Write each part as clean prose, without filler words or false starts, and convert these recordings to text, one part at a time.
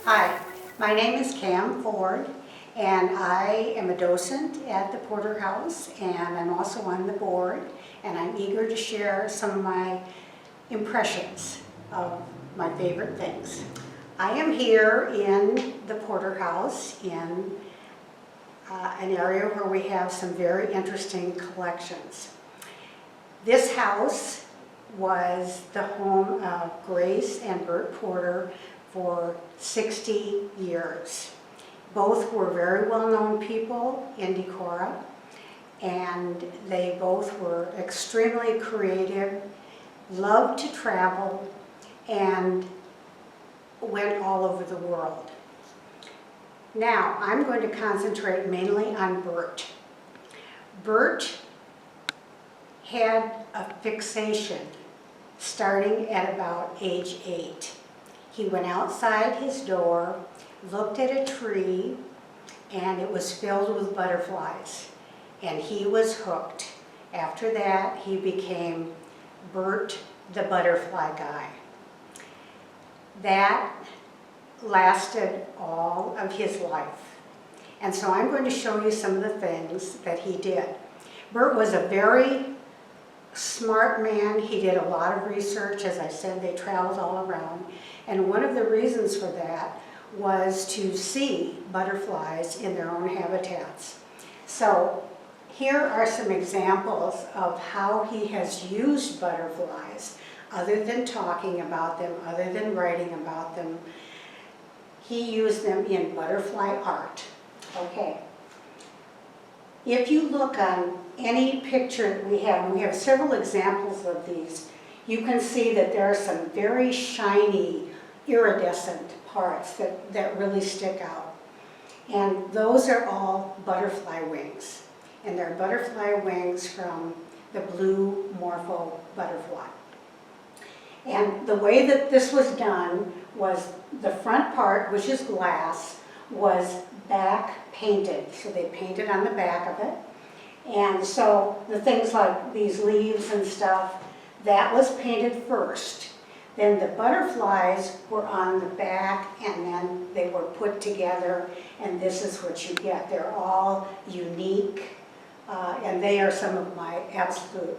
Hi, my name is Forde, and I am a docent at the Porter House, and I'm also on the board, and I'm eager to share some of my impressions of my favorite things. I am here in the Porter House in an area where we have some very interesting collections. This house was the home of Grace and Bert Porter for 60 years. Both were very well-known people in Decorah, and they both were extremely creative, loved to travel, and went all over the world. Now, I'm going to concentrate mainly on Bert. Bert had a fixation starting at about age 8. He went outside his door, looked at a tree, and it was filled with butterflies. And he was hooked. After that, he became Bert the Butterfly Guy. That lasted all of his life. And so I'm going to show you some of the things that he did. Bert was a very smart man. He did a lot of research. As I said, they traveled all around. And one of the reasons for that was to see butterflies in their own habitats. So here are some examples of how he has used butterflies, other than talking about them, other than writing about them. He used them in butterfly art. Okay. If you look on any picture that we have several examples of these, you can see that there are some very shiny, iridescent parts that really stick out. And those are all butterfly wings. And they're butterfly wings from the blue morpho butterfly. And the way that this was done was the front part, which is glass, was back painted. So they painted on the back of it. And so the things like these leaves and stuff, that was painted first. Then the butterflies were on the back, and then they were put together, and this is what you get. They're all unique, and they are some of my absolute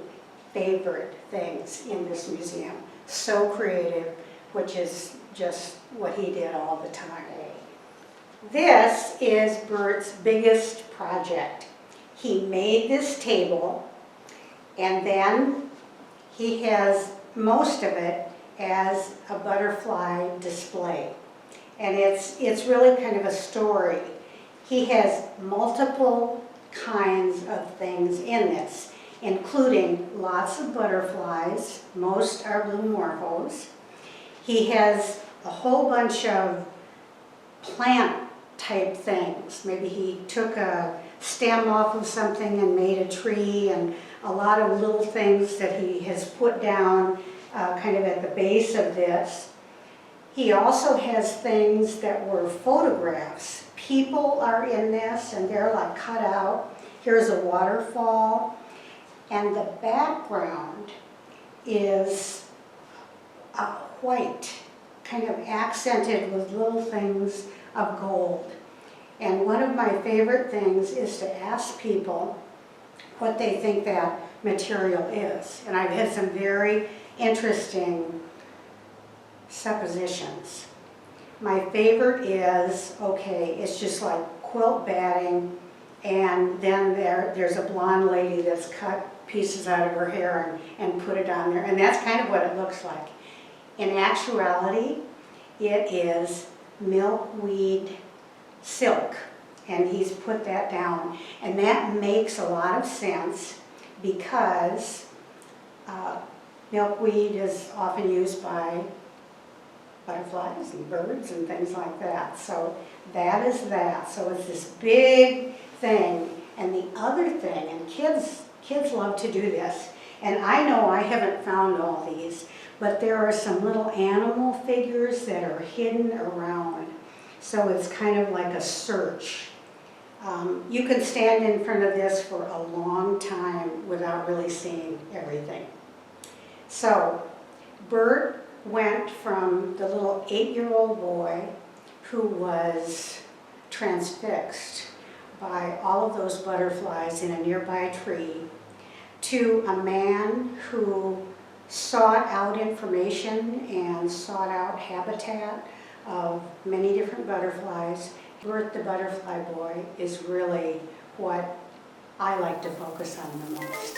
favorite things in this museum. So creative, which is just what he did all the time. This is Bert's biggest project. He made this table, and then he has most of it as a butterfly display. And it's really kind of a story. He has multiple kinds of things in this, including lots of butterflies. Most are blue morphos. He has a whole bunch of plant type things. Maybe he took a stem off of something and made a tree, and a lot of little things that he has put down kind of at the base of this. He also has things that were photographs. People are in this, and they're like cut out. Here's a waterfall, and the background is white, kind of accented with little things of gold. And one of my favorite things is to ask people what they think that material is. And I've had some very interesting suppositions. My favorite is, okay, it's just like quilt batting, and then there's a blonde lady that's cut pieces out of her hair and put it on there, and that's kind of what it looks like. In actuality, it is milkweed silk, and he's put that down. And that makes a lot of sense because milkweed is often used by butterflies and birds and things like that. So that is that. So it's this big thing. And the other thing, and kids love to do this, and I know I haven't found all these, but there are some little animal figures that are hidden around. So it's kind of like a search. You can stand in front of this for a long time without really seeing everything. So Bert went from the little 8-year-old boy who was transfixed by all of those butterflies in a nearby tree to a man who sought out information and sought out habitat of many different butterflies. Bert the Butterfly Boy is really what I like to focus on the most.